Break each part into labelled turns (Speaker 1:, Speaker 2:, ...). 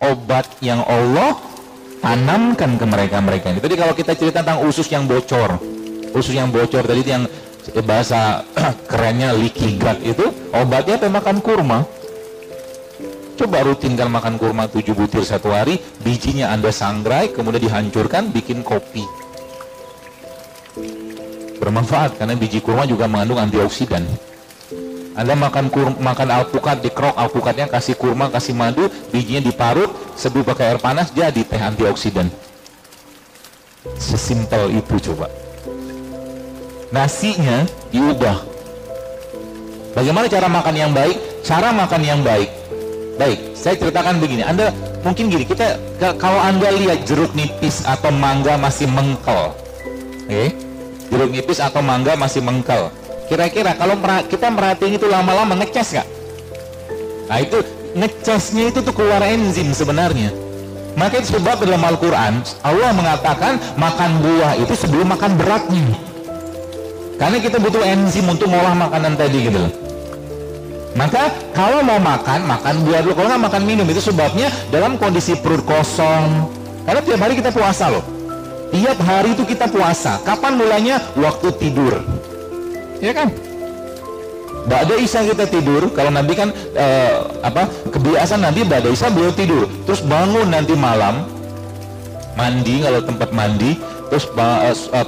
Speaker 1: obat yang Allah tanamkan ke mereka ini. Tadi kalau kita cerita tentang usus yang bocor tadi itu yang bahasa kerennya leaky gut, itu obatnya apa? Makan kurma. Coba rutinkan makan kurma 7 butir satu hari, bijinya Anda sangrai, kemudian dihancurkan, bikin kopi. Bermanfaat karena biji kurma juga mengandung antioksidan. Anda makan alpukat, dikerok alpukatnya, kasih kurma, kasih madu, bijinya diparut, seduh pakai air panas, jadi teh antioksidan. Sesimpel itu coba. Nasinya diubah. Bagaimana cara makan yang baik? Cara makan yang baik. Baik, saya ceritakan begini. Anda mungkin gini, kalau Anda lihat jeruk nipis atau mangga masih mengkel, jeruk nipis atau mangga masih mengkel, kira-kira kalau kita merhatiin itu lama-lama ngecas nggak? Nah itu ngecasnya itu tuh keluar enzim sebenarnya. Maka itu sebab dalam Al-Quran Allah mengatakan makan buah itu sebelum makan beratnya, karena kita butuh enzim untuk ngolah makanan tadi gitu loh. Maka kalau mau makan buah dulu, kalau nggak makan minum. Itu sebabnya dalam kondisi perut kosong, karena tiap hari kita puasa loh, tiap hari itu kita puasa. Kapan mulainya? Waktu tidur, ya kan? Ba'da Isya kita tidur. Kalau Nabi kan kebiasaan Nabi Ba'da Isya beliau tidur, terus bangun nanti malam mandi kalau tempat mandi, terus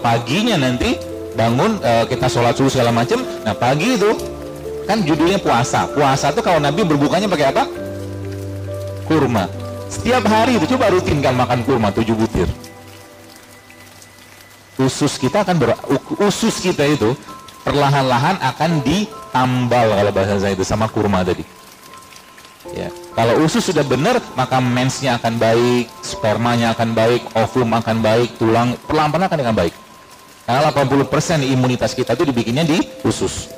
Speaker 1: paginya nanti bangun, kita sholat subuh segala macam. Nah pagi itu kan judulnya puasa. Puasa tuh kalau Nabi berbukanya pakai apa? Kurma. Setiap hari itu coba rutinkan makan kurma 7 butir. Usus kita itu perlahan-lahan akan ditambal kalau bahasa saya itu sama kurma tadi. Ya, kalau usus sudah benar, maka mensnya akan baik, spermanya akan baik, ovum akan baik, tulang pelan-pelan akan baik. Karena 80% imunitas kita itu dibikinnya di usus.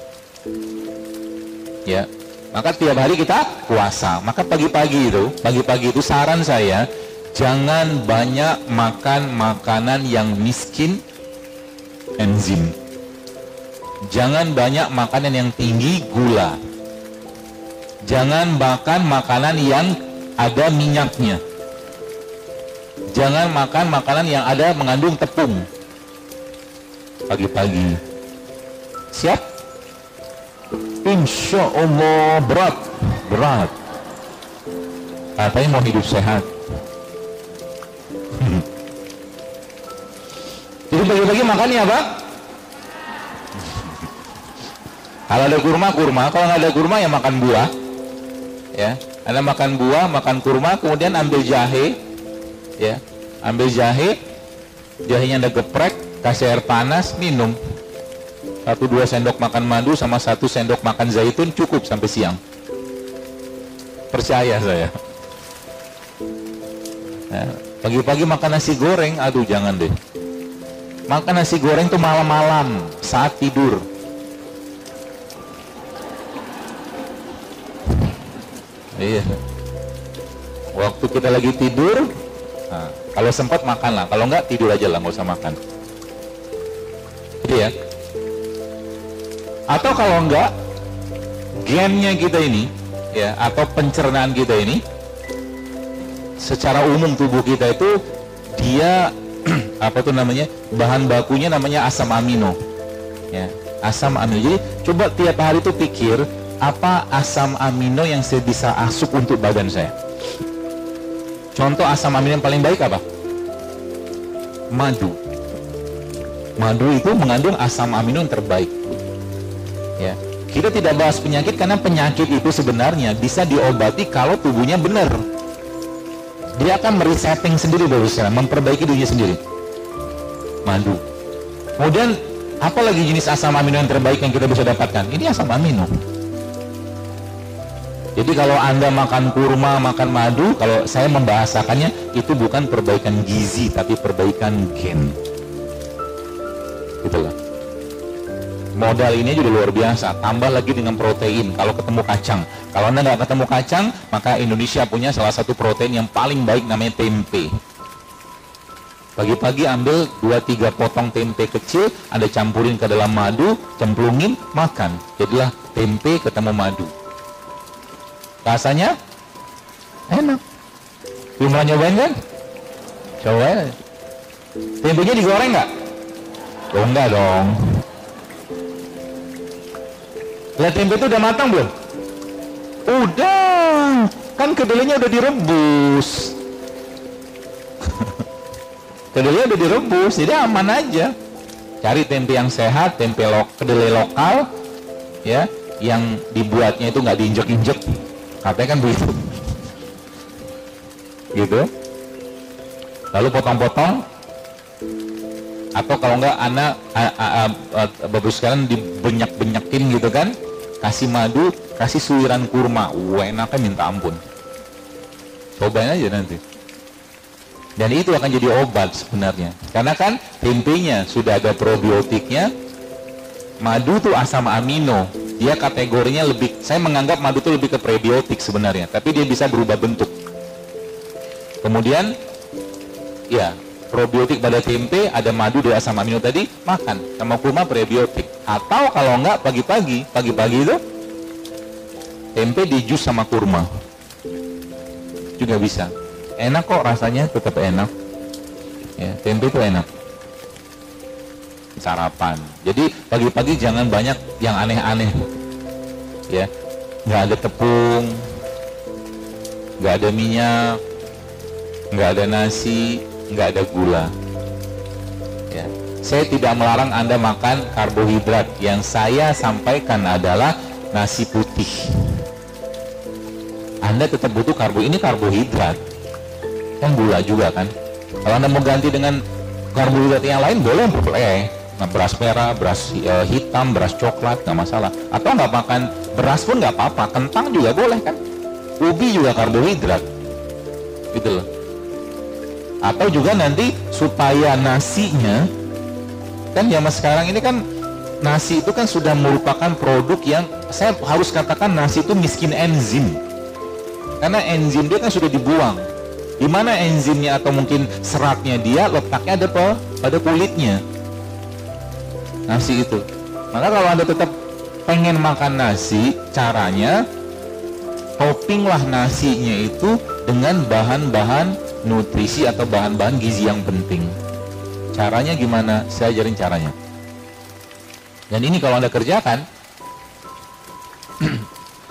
Speaker 1: Ya, maka tiap hari kita puasa. Maka pagi-pagi itu saran saya, jangan banyak makan makanan yang miskin enzim. Jangan banyak makanan yang tinggi gula. Jangan makan makanan yang ada minyaknya. Jangan makan makanan yang ada mengandung tepung pagi-pagi. Siap? Insya Allah berat. Katanya mau hidup sehat. Jadi bagi-bagi makannya apa? Kalau ada kurma, kalau nggak ada kurma ya makan buah. Ya, Anda makan buah, makan kurma, kemudian ambil jahe, ya, jahenya Anda geprek, kasih air panas, minum. 1-2 sendok makan madu sama 1 sendok makan zaitun cukup sampai siang. Percaya saya. Nah, pagi-pagi makan nasi goreng, aduh jangan deh. Makan nasi goreng tuh malam-malam saat tidur. Iya. Waktu kita lagi tidur, nah, kalau sempat makan lah, kalau enggak tidur aja lah, nggak usah makan. Gitu ya. Atau kalau enggak, gennya kita ini, ya, atau pencernaan kita ini, secara umum tubuh kita itu dia bahan bakunya namanya asam amino, ya, asam amino. Jadi coba tiap hari tuh pikir apa asam amino yang saya bisa asup untuk badan saya. Contoh asam amino yang paling baik apa? Madu. Madu itu mengandung asam amino yang terbaik. Ya, kita tidak bahas penyakit karena penyakit itu sebenarnya bisa diobati kalau tubuhnya benar. Dia akan meresetting sendiri memperbaiki dirinya sendiri. Madu. Kemudian apa lagi jenis asam amino yang terbaik yang kita bisa dapatkan? Ini asam amino. Jadi kalau Anda makan kurma, makan madu, kalau saya membahasakannya itu bukan perbaikan gizi tapi perbaikan gen. Gitu loh. Modal ini juga luar biasa, tambah lagi dengan protein. Kalau ketemu kacang, kalau Anda nggak ketemu kacang, maka Indonesia punya salah satu protein yang paling baik, namanya tempe. Pagi-pagi ambil 2-3 potong tempe kecil, Anda campurin ke dalam madu, cemplungin, makan. Jadilah tempe ketemu madu. Rasanya enak. Belum pernah nyobain kan? Cobain. Tempenya digoreng nggak? Oh enggak dong. Lihat tempe itu udah matang belum? Udah. Kan kedelainya udah direbus. Kedelainya udah direbus, jadi aman aja. Cari tempe yang sehat, kedelai lokal, ya, yang dibuatnya itu nggak diinjek-injek. Katanya kan begitu. Gitu. Lalu potong-potong, atau kalau enggak anak bagus sekalian dibenyak-benyakin gitu kan, kasih madu, kasih suiran kurma, enaknya minta ampun. Cobain aja nanti. Dan itu akan jadi obat sebenarnya, karena kan tempenya sudah ada probiotiknya. Madu tuh asam amino, dia kategorinya lebih, saya menganggap madu tuh lebih ke prebiotik sebenarnya, tapi dia bisa berubah bentuk. Kemudian ya, probiotik pada tempe, ada madu, ada asam amino tadi, makan sama kurma prebiotik. Atau kalau enggak pagi-pagi itu tempe di jus sama kurma juga bisa. Enak kok, rasanya tetap enak ya, tempe itu enak sarapan. Jadi pagi-pagi jangan banyak yang aneh-aneh ya, nggak ada tepung, nggak ada minyak, nggak ada nasi, nggak ada gula ya. Saya tidak melarang Anda makan karbohidrat, yang saya sampaikan adalah nasi putih. Anda tetap butuh ini karbohidrat kan, gula juga kan. Kalau Anda mau ganti dengan karbohidrat yang lain boleh. Nah, beras merah, beras hitam, beras coklat, nggak masalah. Atau nggak makan beras pun nggak apa-apa, kentang juga boleh kan, ubi juga karbohidrat gitu loh. Atau juga nanti supaya nasinya, kan zaman sekarang ini kan nasi itu kan sudah merupakan produk yang saya harus katakan nasi itu miskin enzim, karena enzim dia kan sudah dibuang. Di mana enzimnya atau mungkin seratnya dia letaknya ada pada kulitnya nasi itu. Maka kalau Anda tetap pengen makan nasi, caranya toppinglah nasinya itu dengan bahan-bahan nutrisi atau bahan-bahan gizi yang penting. Caranya gimana? Saya ajarin caranya. Dan ini kalau Anda kerjakan,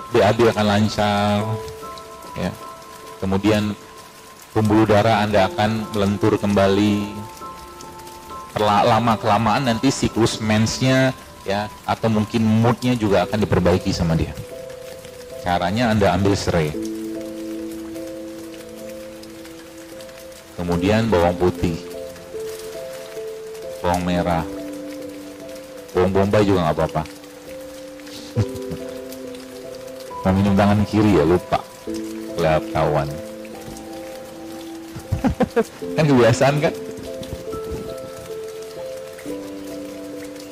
Speaker 1: BAB akan lancar ya. Kemudian pembuluh darah Anda akan melentur kembali. Lama-kelamaan nanti siklus mensnya ya, atau mungkin moodnya juga akan diperbaiki sama dia. Caranya Anda ambil serai, kemudian bawang putih, bawang merah, bawang bombay juga nggak apa-apa. Mau minum tangan kiri ya, lupa, kelihatan kawan. Kan kebiasaan kan.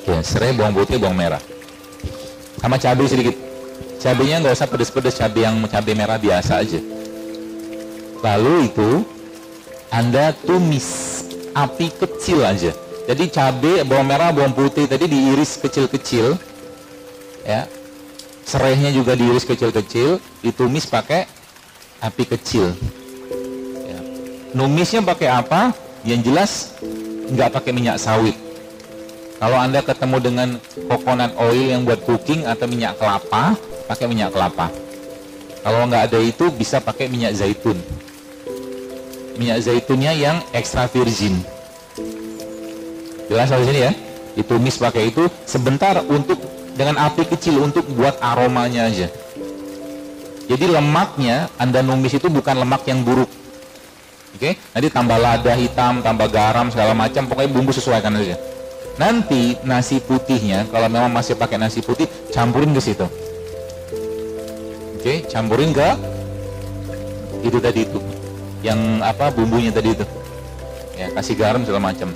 Speaker 1: Ya, serai, bawang putih, bawang merah, sama cabai sedikit. Cabainya nggak usah pedes-pedes, cabai merah biasa aja. Lalu itu Anda tumis api kecil aja. Jadi cabai, bawang merah, bawang putih tadi diiris kecil-kecil ya. Serainya juga diiris kecil-kecil, ditumis pakai api kecil ya. Numisnya pakai apa? Yang jelas nggak pakai minyak sawit. Kalau Anda ketemu dengan coconut oil yang buat cooking atau minyak kelapa, pakai minyak kelapa. Kalau nggak ada itu, bisa pakai minyak zaitun. Minyak zaitunnya yang extra virgin. Jelas sampai sini ya? Ditumis pakai itu sebentar dengan api kecil untuk buat aromanya aja. Jadi lemaknya Anda numis itu bukan lemak yang buruk. Oke? Nanti tambah lada hitam, tambah garam segala macam, pokoknya bumbu sesuaikan aja. Nanti nasi putihnya, kalau memang masih pakai nasi putih, campurin ke situ. Oke, campurin ke itu tadi itu, yang apa bumbunya tadi itu. Ya, kasih garam segala macam.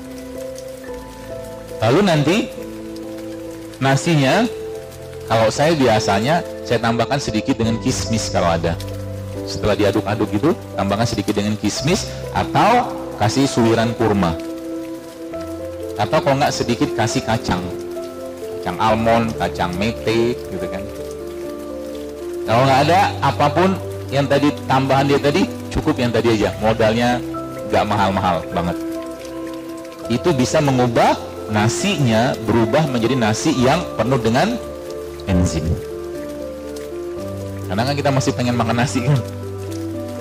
Speaker 1: Lalu nanti nasinya, kalau saya biasanya saya tambahkan sedikit dengan kismis kalau ada. Setelah diaduk-aduk gitu, tambahkan sedikit dengan kismis atau kasih suiran kurma. Atau kalau nggak sedikit kasih kacang almond, kacang mete gitu kan. Kalau nggak ada apapun yang tadi tambahan dia tadi, cukup yang tadi aja, modalnya gak mahal-mahal banget. Itu bisa mengubah nasinya berubah menjadi nasi yang penuh dengan enzim. Karena kan kita masih pengen makan nasi kan,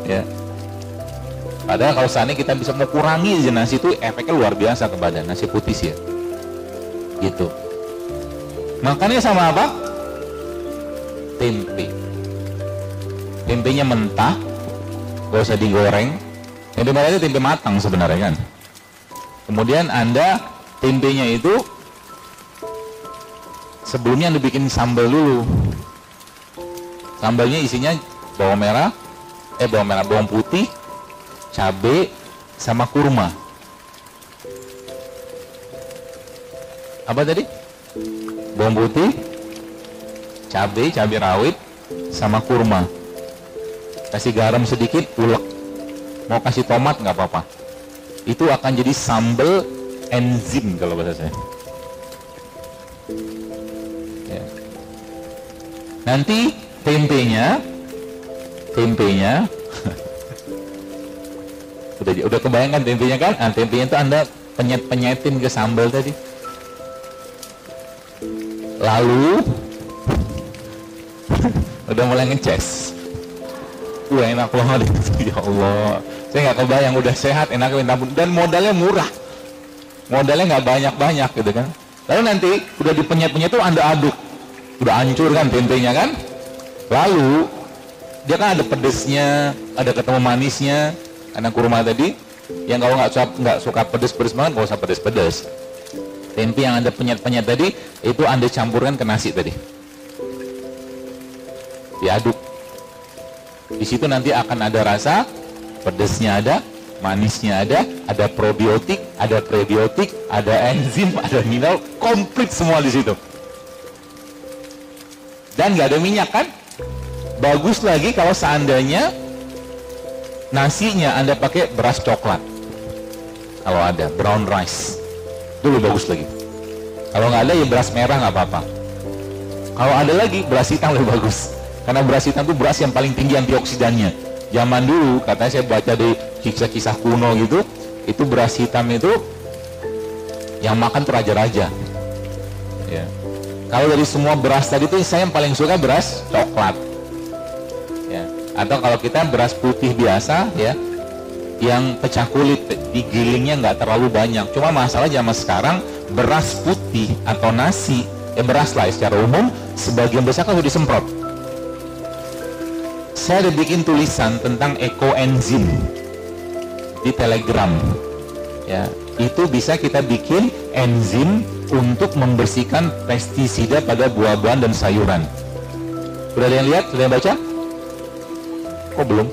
Speaker 1: ya. Padahal kalau seandainya kita bisa mau kurangi aja nasi itu, efeknya luar biasa ke badan, nasi putih sih ya. Gitu. Makannya sama apa? Tempe. Tempenya mentah, gak usah digoreng. Tempe mentah itu tempe matang sebenarnya kan. Kemudian Anda tempenya itu sebelumnya Anda bikin sambal dulu. Sambalnya isinya bawang putih, cabai, sama kurma. Apa tadi? Bawang putih, cabai rawit, sama kurma. Kasih garam sedikit, ulek. Mau kasih tomat nggak apa-apa. Itu akan jadi sambal enzim kalau bahasa saya. Ya. Nanti tempenya udah kebayangkan tempenya kan? Nah, tempenya itu Anda penyetin ke sambal tadi. Lalu udah mulai ngeces. Enak banget itu. Ya Allah, saya nggak kebayang, udah sehat, enak, dan modalnya murah. Modalnya nggak banyak-banyak gitu kan. Lalu nanti udah dipenyet-penyet tuh Anda aduk. Udah hancur kan tempenya kan? Lalu dia kan ada pedesnya, ada ketemu manisnya, karena kurma tadi. Yang kalau nggak suka pedes-pedes banget, nggak usah pedes-pedes. Tempe yang Anda penyet-penyet tadi, itu Anda campurkan ke nasi tadi. Diaduk. Di situ nanti akan ada rasa, pedesnya ada, manisnya ada probiotik, ada prebiotik, ada enzim, ada mineral, komplit semua di situ. Dan nggak ada minyak kan? Bagus lagi kalau seandainya nasinya Anda pakai beras coklat. Kalau ada brown rice, itu lebih bagus lagi. Kalau nggak ada ya beras merah nggak apa-apa. Kalau ada lagi beras hitam lebih bagus. Karena beras hitam itu beras yang paling tinggi antioksidannya. Zaman dulu katanya saya baca di kisah-kisah kuno gitu, itu beras hitam itu yang makan tuh raja-raja. Ya. Kalau dari semua beras tadi tuh saya yang paling suka beras coklat. Ya. Atau kalau kita beras putih biasa ya, yang pecah kulit, digilingnya nggak terlalu banyak. Cuma masalah zaman sekarang beras putih atau nasi, ya beras lah secara umum, sebagian besar kan sudah disemprot. Saya ada bikin tulisan tentang ekoenzim di Telegram. Ya, itu bisa kita bikin enzim untuk membersihkan pestisida pada buah-buahan dan sayuran. Sudah ada yang lihat? Sudah yang baca? Kok belum?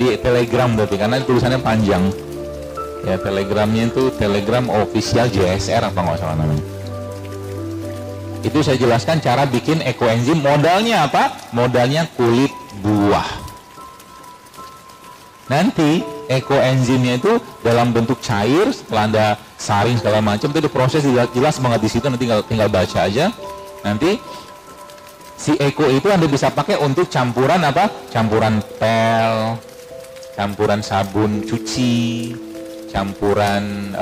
Speaker 1: Di Telegram berarti, karena tulisannya panjang. Ya, Telegramnya itu Telegram official JSR apa nggak salah namanya. Itu saya jelaskan cara bikin ekoenzim. Modalnya apa? Modalnya kulit buah. Nanti ekoenzimnya itu dalam bentuk cair, setelah Anda saring segala macam, itu diproses jelas banget di situ. Nanti tinggal baca aja. Nanti si eko itu Anda bisa pakai untuk campuran apa? Campuran pel, campuran sabun cuci, campuran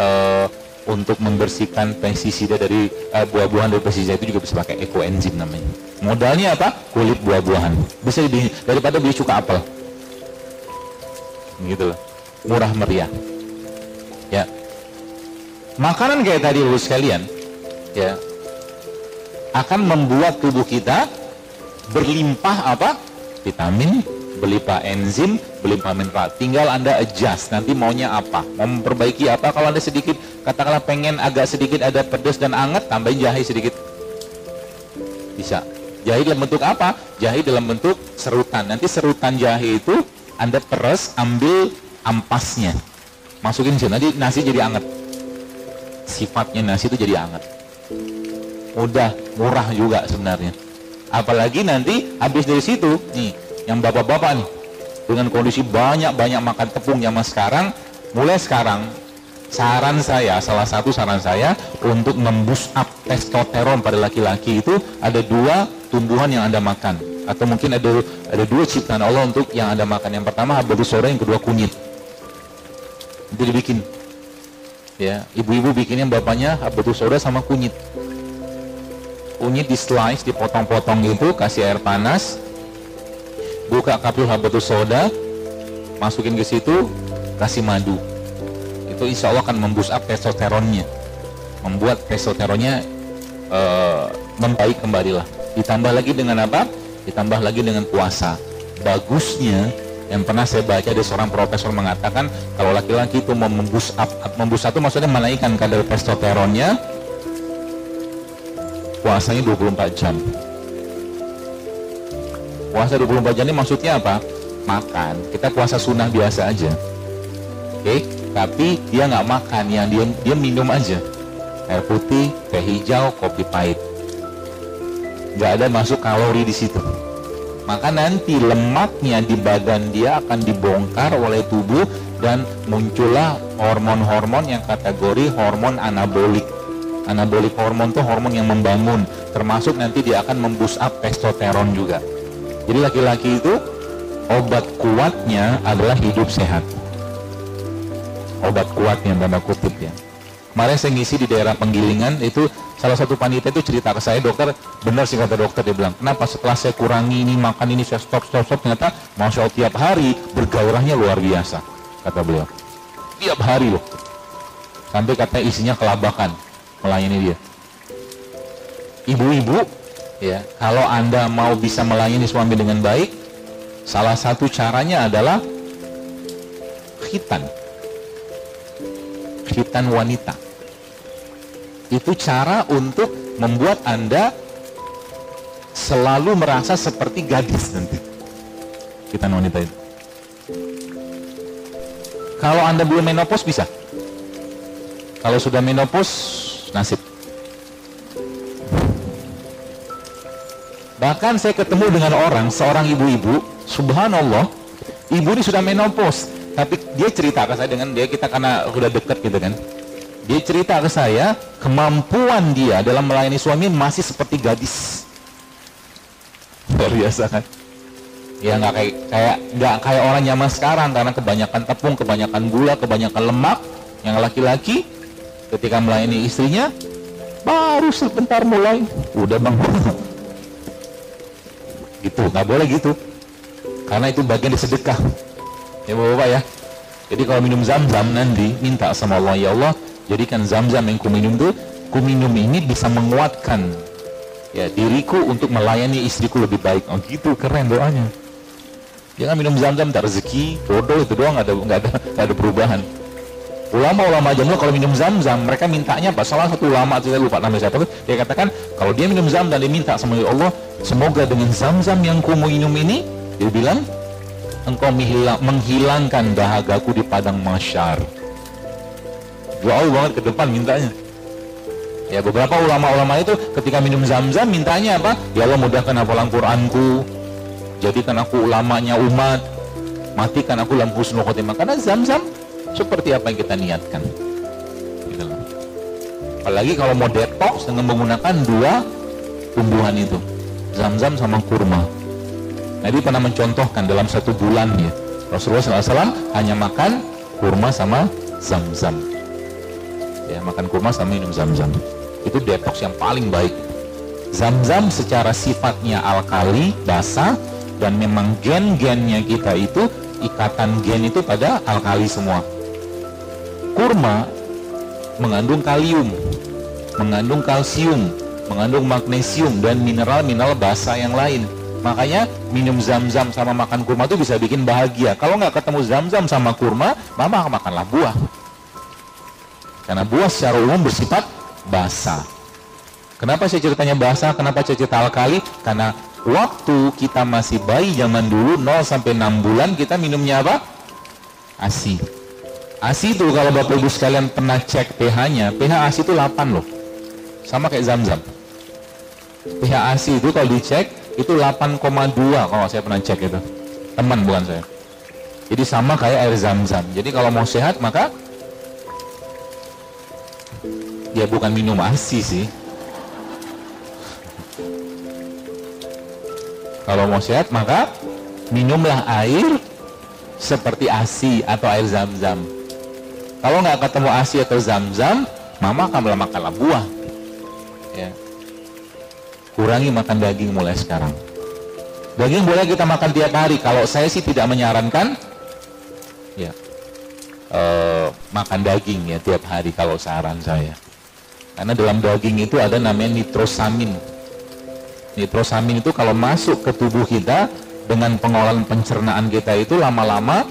Speaker 1: untuk membersihkan pestisida dari buah-buahan dari pestisida, itu juga bisa pakai ekoenzim namanya. Modalnya apa? Kulit buah-buahan. Bisa daripada beli cuka apel. Gitu loh. Murah meriah. Ya. Makanan kayak tadi Ibu sekalian, ya, akan membuat tubuh kita berlimpah apa? Vitamin, berlimpah enzim, berlimpah mineral. Tinggal Anda adjust, nanti maunya apa, mau memperbaiki apa. Kalau Anda sedikit, katakanlah pengen agak sedikit ada pedas dan anget, tambahin jahe sedikit, bisa. Jahe dalam bentuk apa? Jahe dalam bentuk serutan. Nanti serutan jahe itu Anda peres, ambil ampasnya, masukin sini, nanti nasi jadi anget. Sifatnya nasi itu jadi anget. Udah, murah juga sebenarnya. Apalagi nanti habis dari situ nih, yang bapak-bapak nih, dengan kondisi banyak-banyak makan tepung zaman sekarang, mulai sekarang, saran saya, salah satu saran saya untuk memboost up testosteron pada laki-laki itu, ada 2 tumbuhan yang Anda makan. Atau mungkin ada dua ciptaan Allah untuk yang Anda makan. Yang pertama habatus sauda, yang kedua kunyit. Itu dibikin. Ya, ibu-ibu bikinnya bapaknya habatus sauda sama kunyit. Kunyit di slice, dipotong-potong gitu, kasih air panas, buka kapsul habatus sauda, masukin ke situ, kasih madu. Itu insya Allah akan memboost up testosteronnya, membuat testosteronnya membaik kembali lah. Ditambah lagi dengan apa? Ditambah lagi dengan puasa. Bagusnya, yang pernah saya baca, ada seorang profesor mengatakan kalau laki-laki itu mau memboost up itu maksudnya menaikkan kadar testosteronnya, puasanya 24 jam. Puasa 24 jam ini maksudnya apa? Makan. Kita puasa sunnah biasa aja. Oke? Tapi dia nggak makan, yang dia minum aja. Air putih, teh hijau, kopi pahit. Nggak ada masuk kalori di situ. Maka nanti lemaknya di badan dia akan dibongkar oleh tubuh dan muncullah hormon-hormon yang kategori hormon anabolik. Anabolik hormon itu hormon yang membangun, termasuk nanti dia akan memboost up testosteron juga. Jadi laki-laki itu obat kuatnya adalah hidup sehat. Obat kuatnya tanda kutip ya. Kemarin saya ngisi di daerah Penggilingan, itu salah satu panitia itu cerita ke saya, dokter, benar sih kata dokter, dia bilang, kenapa setelah saya kurangi ini, makan ini, saya stop, ternyata Masya Allah tiap hari bergairahnya luar biasa, kata beliau. Tiap hari loh. Sampai katanya isinya kelabakan melayani dia. Ibu-ibu, ya, kalau Anda mau bisa melayani suami dengan baik, salah satu caranya adalah khitan wanita. Itu cara untuk membuat Anda selalu merasa seperti gadis nanti. Khitan wanita itu. Kalau Anda belum menopause bisa. Kalau sudah menopause, nasib. Bahkan saya ketemu dengan seorang ibu-ibu, subhanallah, ibu ini sudah menopause, tapi dia cerita ke saya kita karena udah deket gitu kan. Dia cerita ke saya, kemampuan dia dalam melayani suami masih seperti gadis. Luar biasa kan? Ya nggak kayak orang zaman sekarang, karena kebanyakan tepung, kebanyakan gula, kebanyakan lemak. Yang laki-laki ketika melayani istrinya baru sebentar mulai, udah bang. Gitu, nggak boleh gitu. Karena itu bagian dari sedekah. Ya bapak-bapak ya. Jadi kalau minum zam-zam nanti minta sama Allah, ya Allah, jadikan zam-zam yang kuminum ini bisa menguatkan ya diriku untuk melayani istriku lebih baik. Oh gitu, keren doanya. Jangan minum zam-zam tak rezeki, bodoh itu doang, nggak ada perubahan. Ulama-ulama aja kalau minum zam-zam mereka mintanya apa? Salah satu ulama, saya lupa namanya siapa, dia katakan kalau dia minum zam-zam dia minta sama Allah, semoga dengan zam-zam yang kuminum ini, dia bilang, engkau menghilangkan dahagaku di padang mahsyar. Jauh banget ke depan mintanya. Ya beberapa ulama-ulama itu ketika minum zam-zam mintanya apa? Ya Allah, mudahkan hafalan Quranku, jadikan aku ulamanya umat, matikan aku dalam husnul khotimah. Karena zam-zam seperti apa yang kita niatkan. Gitu. Apalagi kalau mau detox dengan menggunakan dua tumbuhan itu, zam-zam sama kurma. Nabi pernah mencontohkan dalam 1 bulan ya, Rasulullah SAW hanya makan kurma sama zam-zam. Ya, makan kurma sama minum zam-zam. Itu detox yang paling baik. Zam-zam secara sifatnya alkali, basa, dan memang gen-gennya kita itu, ikatan gen itu pada alkali semua. Kurma mengandung kalium, mengandung kalsium, mengandung magnesium, dan mineral-mineral basa yang lain. Makanya minum zam-zam sama makan kurma itu bisa bikin bahagia. Kalau nggak ketemu zam-zam sama kurma, mama makanlah buah. Karena buah secara umum bersifat basa. Kenapa saya ceritanya basa? Kenapa saya cerita alkali? Karena waktu kita masih bayi zaman dulu 0 sampai 6 bulan kita minumnya apa? ASI. ASI itu kalau Bapak Ibu sekalian pernah cek pH-nya, pH ASI itu 8 loh. Sama kayak zam-zam. pH ASI itu kalau dicek itu 8,2 kalau saya pernah cek itu. Teman bukan saya. Jadi sama kayak air zam-zam. Jadi kalau mau sehat maka ya bukan minum ASI sih. Kalau mau sehat maka minumlah air seperti ASI atau air zam-zam. Kalau nggak ketemu ASI atau zam-zam, mama akan makanlah buah. Ya. Kurangi makan daging mulai sekarang. Daging boleh kita makan tiap hari. Kalau saya sih tidak menyarankan ya makan daging ya tiap hari kalau saran saya. Karena dalam daging itu ada namanya nitrosamin. Nitrosamin itu kalau masuk ke tubuh kita dengan pengolahan pencernaan kita itu lama-lama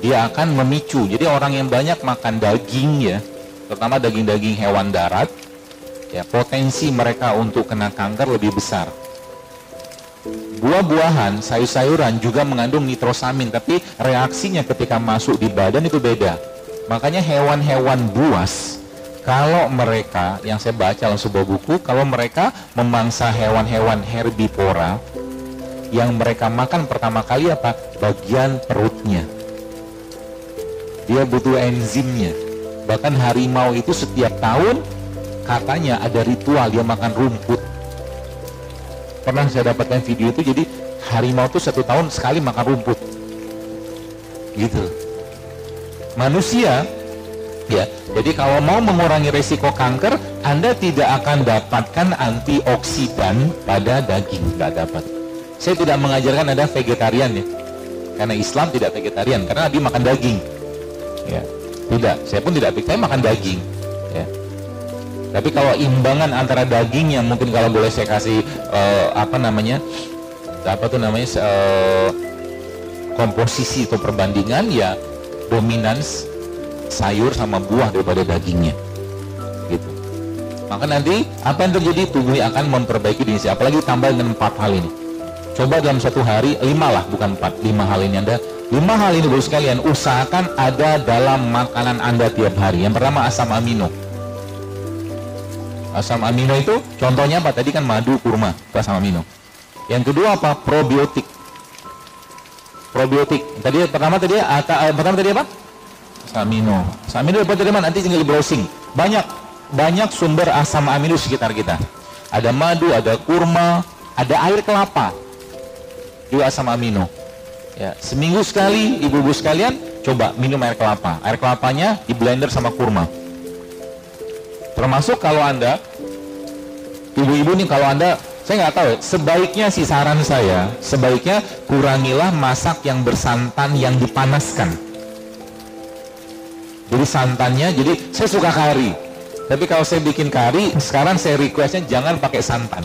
Speaker 1: dia akan memicu. Jadi orang yang banyak makan daging ya, terutama daging-daging hewan darat, ya potensi mereka untuk kena kanker lebih besar. Buah-buahan, sayur-sayuran juga mengandung nitrosamin, tapi reaksinya ketika masuk di badan itu beda. Makanya hewan-hewan buas, kalau mereka, yang saya baca dalam sebuah buku, kalau mereka memangsa hewan-hewan herbivora, yang mereka makan pertama kali apa? Bagian perutnya. Dia butuh enzimnya. Bahkan harimau itu setiap tahun katanya ada ritual dia makan rumput. Pernah saya dapatkan video itu, jadi harimau itu 1 tahun sekali makan rumput. Gitu. Manusia ya, jadi kalau mau mengurangi resiko kanker, Anda tidak akan dapatkan antioksidan pada daging, nggak dapat. Saya tidak mengajarkan Anda vegetarian ya, karena Islam tidak vegetarian, karena Nabi makan daging. Ya, tidak. Saya pun tidak, saya makan daging. Ya. Tapi kalau imbangan antara daging yang mungkin kalau boleh saya kasih komposisi atau perbandingan ya dominans sayur sama buah daripada dagingnya gitu. Maka nanti apa yang terjadi, tubuh akan memperbaiki diri sendiri. Apalagi tambah dengan 4 hal ini. Coba dalam 1 hari 5 lah, bukan 4, 5 hal ini. Anda 5 hal ini Bapak sekalian usahakan ada dalam makanan Anda tiap hari. Yang pertama asam amino. Asam amino itu contohnya apa? Tadi kan madu, kurma, itu asam amino. Yang kedua apa? Probiotik. Probiotik. Pertama tadi apa? Asam amino. Asam amino dapat dari mana? Nanti tinggal di browsing. Banyak sumber asam amino di sekitar kita. Ada madu, ada kurma, ada air kelapa. Juga asam amino. Ya, seminggu sekali ibu-ibu sekalian coba minum air kelapa. Air kelapanya di blender sama kurma. Termasuk kalau Anda ibu-ibu nih, kalau Anda, saya nggak tahu, sebaiknya sih saran saya, sebaiknya kurangilah masak yang bersantan yang dipanaskan. Jadi santannya, jadi saya suka kari, tapi kalau saya bikin kari, sekarang saya requestnya jangan pakai santan.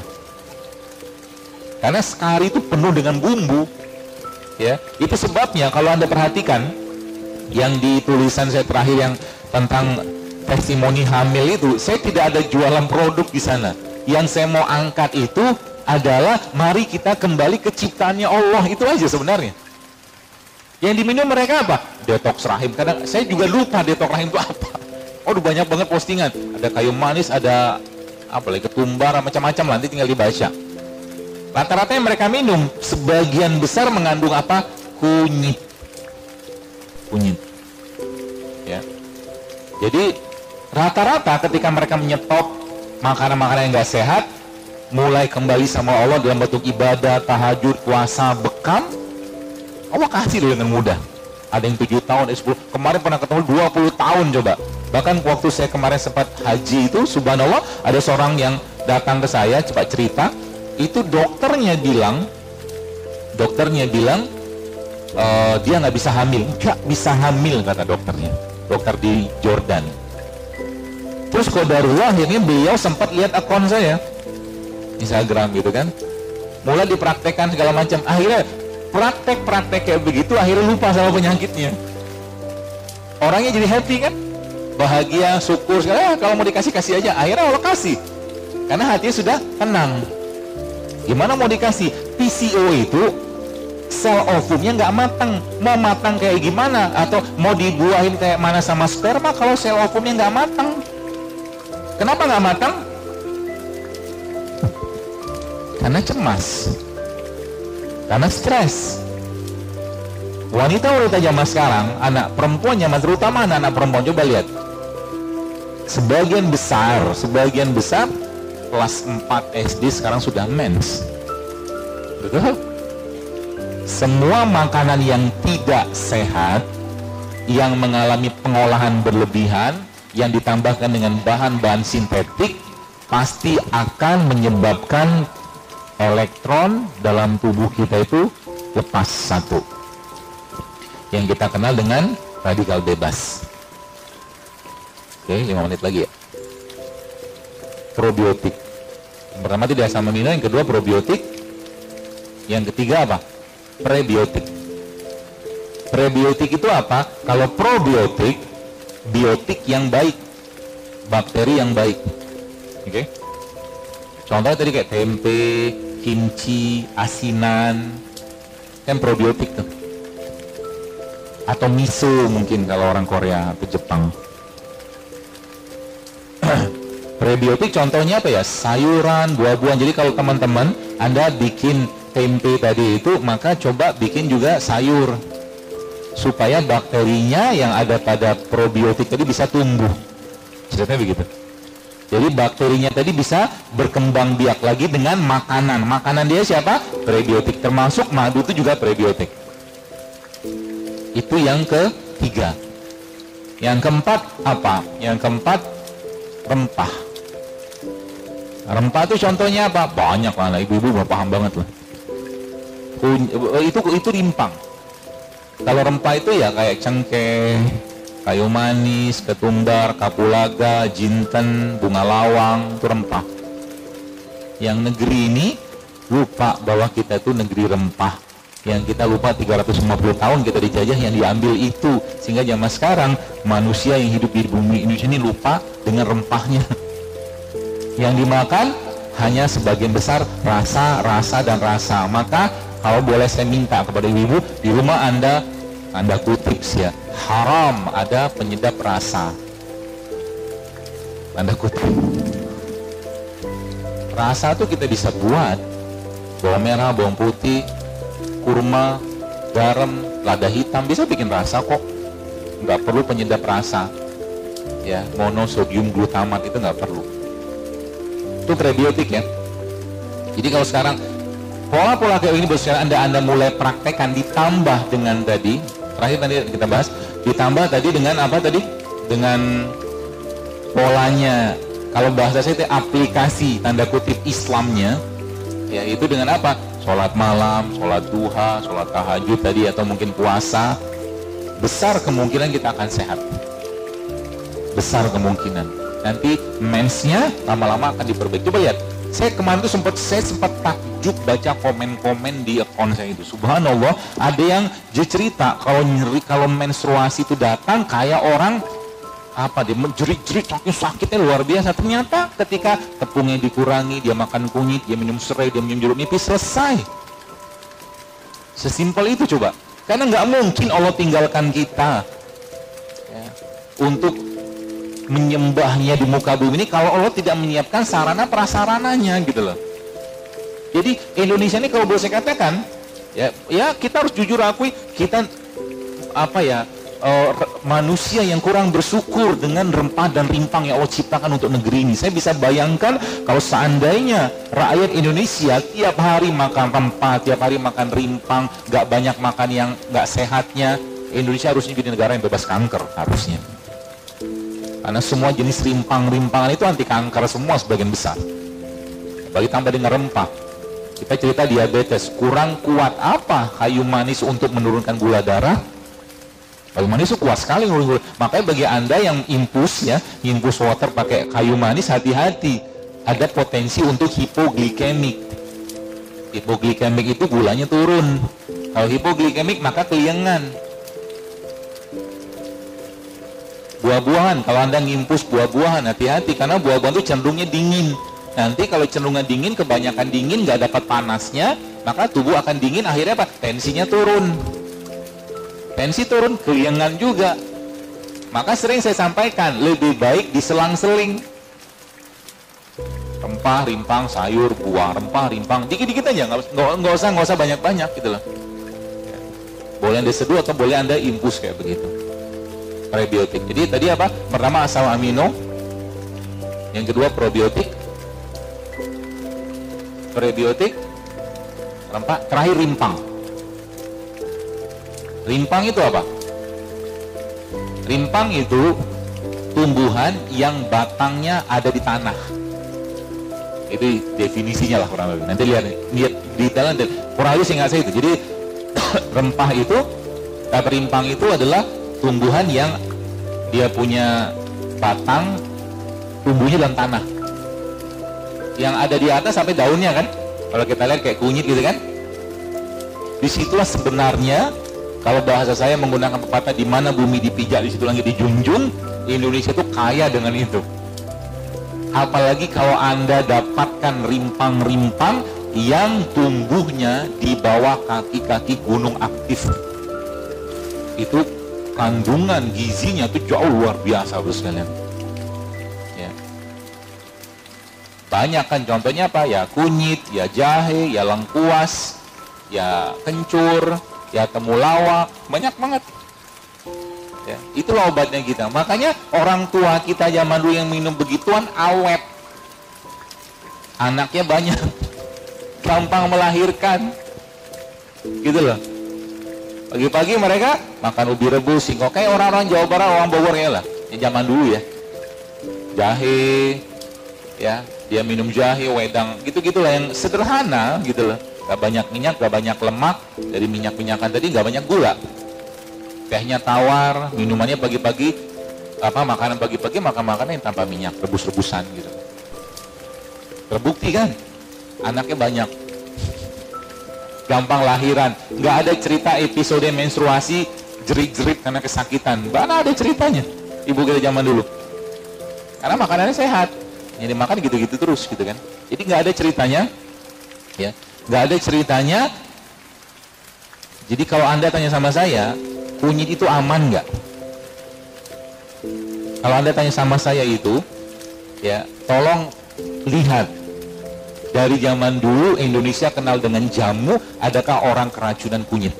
Speaker 1: Karena kari itu penuh dengan bumbu. Ya, itu sebabnya kalau Anda perhatikan yang di tulisan saya terakhir yang tentang testimoni hamil itu, saya tidak ada jualan produk di sana. Yang saya mau angkat itu adalah mari kita kembali ke ciptaannya Allah, itu aja sebenarnya. Yang diminum mereka apa? Detox rahim. Kadang saya juga lupa detox rahim itu apa. Oh, banyak banget postingan. Ada kayu manis, ada apa lagi, ketumbar, macam-macam, nanti tinggal dibaca. Rata-rata yang mereka minum sebagian besar mengandung apa? Kunyit. Ya. Jadi rata-rata ketika mereka menyetop makanan-makanan yang nggak sehat, mulai kembali sama Allah dalam bentuk ibadah, tahajud, puasa, bekam, Allah kasih dengan mudah. Ada yang 7 tahun, 10, kemarin pernah ketemu 20 tahun coba. Bahkan waktu saya kemarin sempat haji itu, subhanallah, ada seorang yang datang ke saya, coba cerita, itu dokternya bilang dia nggak bisa hamil, kata dokternya, dokter di Jordan. Terus qadarullah akhirnya beliau sempat lihat akun saya Instagram gitu kan, mulai dipraktekkan segala macam, akhirnya praktek kayak begitu, akhirnya lupa sama penyakitnya. Orangnya jadi happy kan, bahagia, syukur segala, kalau mau dikasih kasih aja, akhirnya Allah kasih karena hatinya sudah tenang. Gimana mau dikasih? PCO itu sel ovumnya nggak matang. Mau matang kayak gimana? Atau mau dibuahin kayak mana sama sperma kalau sel ovumnya nggak matang? Kenapa nggak matang? Karena cemas, karena stres. Wanita-wanita zaman sekarang, anak perempuan zaman, terutama anak-anak perempuan, coba lihat, sebagian besar kelas 4 SD sekarang sudah mens. Betul? semua makanan yang tidak sehat, yang mengalami pengolahan berlebihan, yang ditambahkan dengan bahan-bahan sintetik, pasti akan menyebabkan elektron dalam tubuh kita itu lepas satu, yang kita kenal dengan radikal bebas. Oke, 5 menit lagi ya. Probiotik. Yang pertama itu asam amino, yang kedua probiotik, yang ketiga apa? Prebiotik. Prebiotik itu apa? Kalau probiotik, biotik yang baik, bakteri yang baik. Oke? Contohnya tadi kayak tempe, kimchi, asinan, kan probiotik tuh. Atau miso mungkin kalau orang Korea atau Jepang. Prebiotik contohnya apa ya? Sayuran, buah-buahan. Jadi kalau teman-teman Anda bikin tempe tadi itu, maka coba bikin juga sayur, supaya bakterinya yang ada pada probiotik tadi bisa tumbuh. Ceritanya begitu. Jadi bakterinya tadi bisa berkembang biak lagi dengan makanan. Makanan dia siapa? Prebiotik. Termasuk madu itu juga prebiotik. Itu yang ketiga. Yang keempat apa? Yang keempat, rempah. Rempah itu contohnya apa? Banyak lah, ibu-ibu mau paham banget lah. Itu rimpang. Kalau rempah itu ya kayak cengkeh, kayu manis, ketumbar, kapulaga, jinten, bunga lawang, itu rempah. Yang negeri ini lupa bahwa kita itu negeri rempah. Yang kita lupa 350 tahun kita dijajah, yang diambil itu. Sehingga zaman sekarang manusia yang hidup di bumi Indonesia ini lupa dengan rempahnya. Yang dimakan hanya sebagian besar rasa, dan rasa. Maka kalau boleh saya minta kepada ibu-ibu, di rumah Anda kutip ya, haram ada penyedap rasa. Anda kutip. Rasa tuh kita bisa buat bawang merah, bawang putih, kurma, garam, lada hitam, bisa bikin rasa kok. Nggak perlu penyedap rasa. Ya, monosodium glutamat itu nggak perlu. Itu prebiotik ya. Jadi kalau sekarang pola-pola kayak ini sekarang Anda mulai praktekkan, ditambah dengan tadi, terakhir tadi kita bahas, ditambah tadi dengan apa tadi? Dengan polanya. Kalau bahasa saya itu aplikasi tanda kutip Islamnya, ya itu dengan apa? Sholat malam, sholat duha, sholat tahajud tadi, atau mungkin puasa. Besar kemungkinan kita akan sehat. Besar kemungkinan. Nanti mensnya lama-lama akan diperbaiki. Coba lihat, saya kemarin tuh sempat takjub baca komen-komen di akun saya itu. Subhanallah, ada yang cerita kalau nyeri, kalau menstruasi itu datang kayak orang apa, dia menjerit-jerit saking sakitnya luar biasa. Ternyata ketika tepungnya dikurangi, dia makan kunyit, dia minum serai, dia minum jeruk nipis, selesai. Sesimpel itu coba. Karena nggak mungkin Allah tinggalkan kita ya, untuk menyembahnya di muka bumi ini kalau Allah tidak menyiapkan sarana prasarananya gitu loh. Jadi Indonesia ini kalau boleh saya katakan ya kita harus jujur akui, kita apa ya, manusia yang kurang bersyukur dengan rempah dan rimpang yang Allah ciptakan untuk negeri ini. Saya bisa bayangkan kalau seandainya rakyat Indonesia tiap hari makan rempah, tiap hari makan rimpang, nggak banyak makan yang nggak sehatnya, Indonesia harusnya jadi negara yang bebas kanker harusnya. Karena semua jenis rimpang-rimpangan itu anti kanker semua sebagian besar. Bagi tambah dengan rempah. Kita cerita diabetes, kurang kuat apa kayu manis untuk menurunkan gula darah? Kayu manis itu kuat sekali menurunkan gula. Makanya bagi Anda yang infus ya, infus water pakai kayu manis, hati-hati. Ada potensi untuk hipoglikemik. Hipoglikemik itu gulanya turun. Kalau hipoglikemik maka keliengan. Buah-buahan, kalau Anda ngimpus buah-buahan, hati-hati karena buah-buahan itu cenderungnya dingin. Nanti kalau cenderungnya dingin, kebanyakan dingin, nggak dapat panasnya, maka tubuh akan dingin, akhirnya apa? Tensinya turun. Tensi turun, keliengan juga. Maka sering saya sampaikan, lebih baik diselang-seling. Rempah, rimpang, sayur, buah, rempah, rimpang, dikit-dikit aja, nggak usah banyak-banyak gitu loh. Boleh Anda seduh atau boleh Anda infus kayak begitu. Prebiotik. Jadi tadi apa? Pertama asam amino, yang kedua probiotik, prebiotik, rempah, terakhir rimpang. Rimpang itu apa? Rimpang itu tumbuhan yang batangnya ada di tanah. Itu definisinya lah kurang lebih. Nanti lihat di dalam kurang lebih singkat saya itu. Jadi rempah itu, rimpang itu adalah tumbuhan yang dia punya batang tumbuhnya dalam tanah. Yang ada di atas sampai daunnya kan. Kalau kita lihat kayak kunyit gitu kan. Disitulah sebenarnya, kalau bahasa saya menggunakan pepatah, di mana bumi dipijak di situ langit dijunjung. Indonesia itu kaya dengan itu. Apalagi kalau Anda dapatkan rimpang-rimpang yang tumbuhnya di bawah kaki-kaki gunung aktif. Itu kandungan gizinya itu jauh luar biasa, Bro sekalian. Ya. Banyak kan, contohnya apa? Ya kunyit, ya jahe, ya lengkuas, ya kencur, ya temulawak, banyak banget. Ya, itulah obatnya kita. Makanya orang tua kita zaman dulu yang minum begituan awet, anaknya banyak, gampang melahirkan, gitu loh. Pagi-pagi mereka makan ubi rebus, singkong, kayak orang-orang Jawa Barat, orang Bogor ya lah, yang zaman dulu ya. Jahe, ya dia minum jahe, wedang, gitu-gitulah yang sederhana, gitu loh. Gak banyak minyak, gak banyak lemak, dari minyak-minyakan tadi gak banyak gula. Tehnya tawar, minumannya pagi-pagi, makanan pagi-pagi, makan makanan yang tanpa minyak, rebus-rebusan gitu. Terbukti kan, anaknya banyak, gampang lahiran, gak ada cerita episode menstruasi jerit-jerit karena kesakitan. Mana ada ceritanya ibu kita zaman dulu, karena makanannya sehat, jadi makan gitu-gitu terus gitu kan. Jadi gak ada ceritanya, ya. Nggak ada ceritanya. Jadi kalau Anda tanya sama saya, kunyit itu aman nggak? Kalau Anda tanya sama saya itu, ya tolong lihat. Dari zaman dulu Indonesia kenal dengan jamu, adakah orang keracunan kunyit?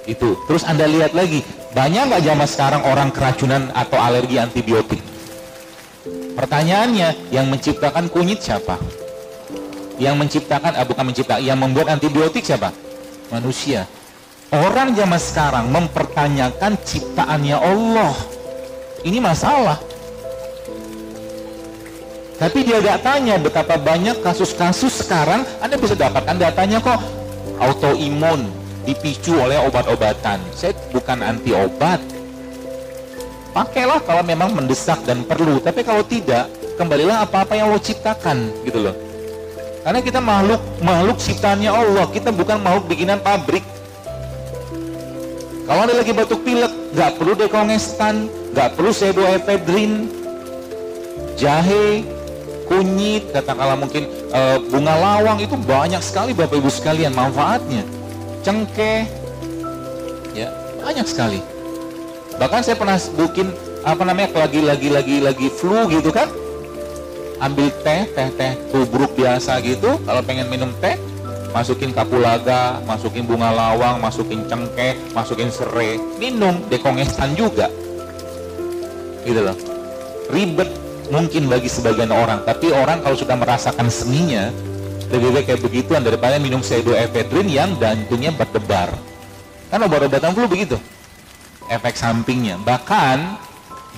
Speaker 1: Itu. Terus Anda lihat lagi, banyak nggak zaman sekarang orang keracunan atau alergi antibiotik? Pertanyaannya, yang menciptakan kunyit siapa? Yang menciptakan, yang membuat antibiotik siapa? Manusia. Orang zaman sekarang mempertanyakan ciptaannya Allah. Ini masalah. Tapi dia gak tanya betapa banyak kasus-kasus sekarang. Anda bisa dapatkan datanya kok, autoimun, dipicu oleh obat-obatan. Saya bukan anti obat. Pakailah kalau memang mendesak dan perlu. Tapi kalau tidak, kembalilah apa-apa yang Allah ciptakan, gitu loh. Karena kita makhluk ciptaannya Allah, kita bukan makhluk bikinan pabrik. Kalau Anda lagi batuk pilek, nggak perlu dekongestan, nggak perlu pseudoephedrine, jahe, kunyit, katakanlah mungkin bunga lawang, itu banyak sekali Bapak Ibu sekalian manfaatnya. Cengkeh, ya banyak sekali. Bahkan saya pernah bikin lagi flu gitu kan. Ambil teh tubruk biasa gitu, kalau pengen minum teh, masukin kapulaga, masukin bunga lawang, masukin cengkeh, masukin serai, minum, dekongestan juga. Gitu loh. Ribet mungkin bagi sebagian orang, tapi orang kalau sudah merasakan seninya, lebih baik kayak begituan daripada minum pseudoephedrine yang jantungnya berdebar. Kan obat-obatan flu begitu, efek sampingnya. Bahkan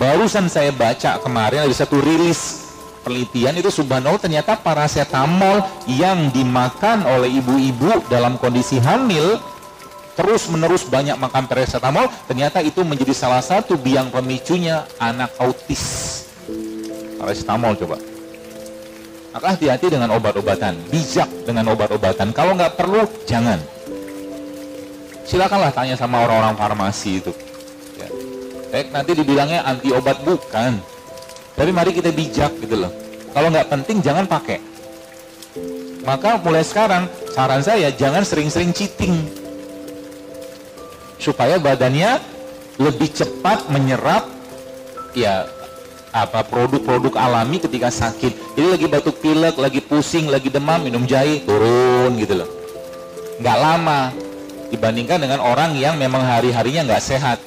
Speaker 1: barusan saya baca kemarin ada satu rilis penelitian itu, subhanallah, ternyata paracetamol yang dimakan oleh ibu-ibu dalam kondisi hamil, terus menerus banyak makan paracetamol, ternyata itu menjadi salah satu biang pemicunya anak autis. Paracetamol coba. Maka hati-hati dengan obat-obatan, bijak dengan obat-obatan. Kalau nggak perlu, jangan. Silakanlah tanya sama orang-orang farmasi itu. Ya. Nanti dibilangnya anti obat, bukan. Tapi mari kita bijak gitu loh. Kalau nggak penting jangan pakai. Maka mulai sekarang saran saya jangan sering-sering cheating. Supaya badannya lebih cepat menyerap ya produk-produk alami ketika sakit. Jadi lagi batuk pilek, lagi pusing, lagi demam, minum jahe, turun gitu loh. Nggak lama dibandingkan dengan orang yang memang hari-harinya nggak sehat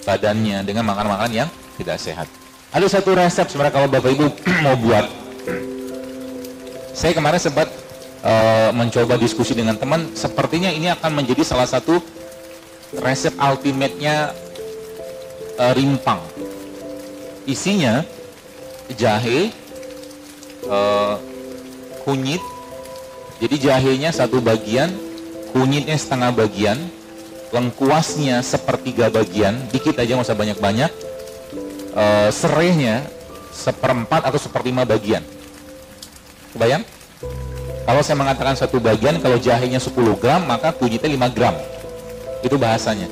Speaker 1: badannya dengan makan-makan yang tidak sehat. Ada satu resep sebenarnya kalau Bapak Ibu mau buat. Saya kemarin sempat mencoba diskusi dengan teman, sepertinya ini akan menjadi salah satu resep ultimate-nya rimpang. Isinya jahe, kunyit. Jadi jahenya satu bagian, kunyitnya setengah bagian, lengkuasnya sepertiga bagian, dikit aja nggak usah banyak-banyak, serehnya seperempat atau seperlima bagian. Kebayang? Kalau saya mengatakan satu bagian, kalau jahenya 10 gram, maka kunyitnya 5 gram. Itu bahasanya.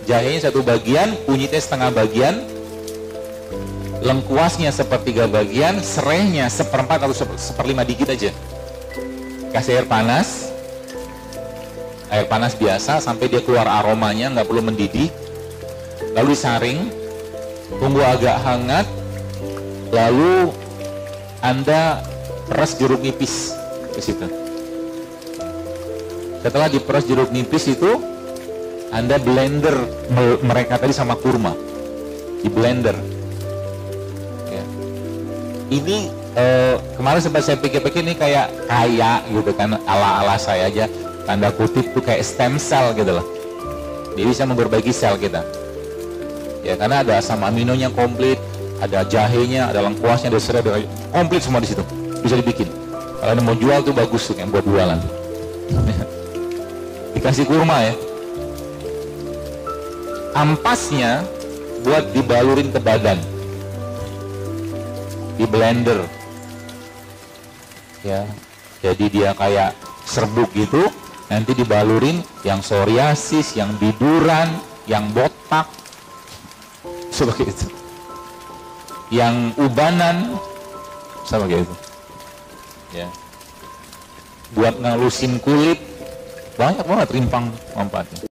Speaker 1: Jahenya satu bagian, kunyitnya setengah bagian, lengkuasnya sepertiga bagian, serehnya seperempat atau seperlima, dikit aja. Kasih air panas biasa sampai dia keluar aromanya, nggak perlu mendidih. Lalu disaring, tunggu agak hangat, lalu Anda peras jeruk nipis ke situ. Setelah diperas jeruk nipis itu, Anda blender mereka tadi sama kurma, di blender. Ya. Ini kemarin sempat saya pikir-pikir ini kayak gitu kan, ala-ala saya aja, tanda kutip tuh kayak stem cell gitu loh. Dia bisa memperbaiki sel kita. Ya, karena ada asam aminonya komplit, ada jahenya, ada lengkuasnya, ada serai, ada komplit semua di situ. Bisa dibikin. Kalau Anda mau jual tuh bagus tuh, yang buat jualan. Dikasih kurma ya. Ampasnya buat dibalurin ke badan. Di blender. Ya. Jadi dia kayak serbuk gitu, nanti dibalurin yang psoriasis, yang biduran, yang botak. Seperti itu. Yang ubanan seperti itu. Ya, buat ngalusin kulit banyak banget rimpang manfaatnya.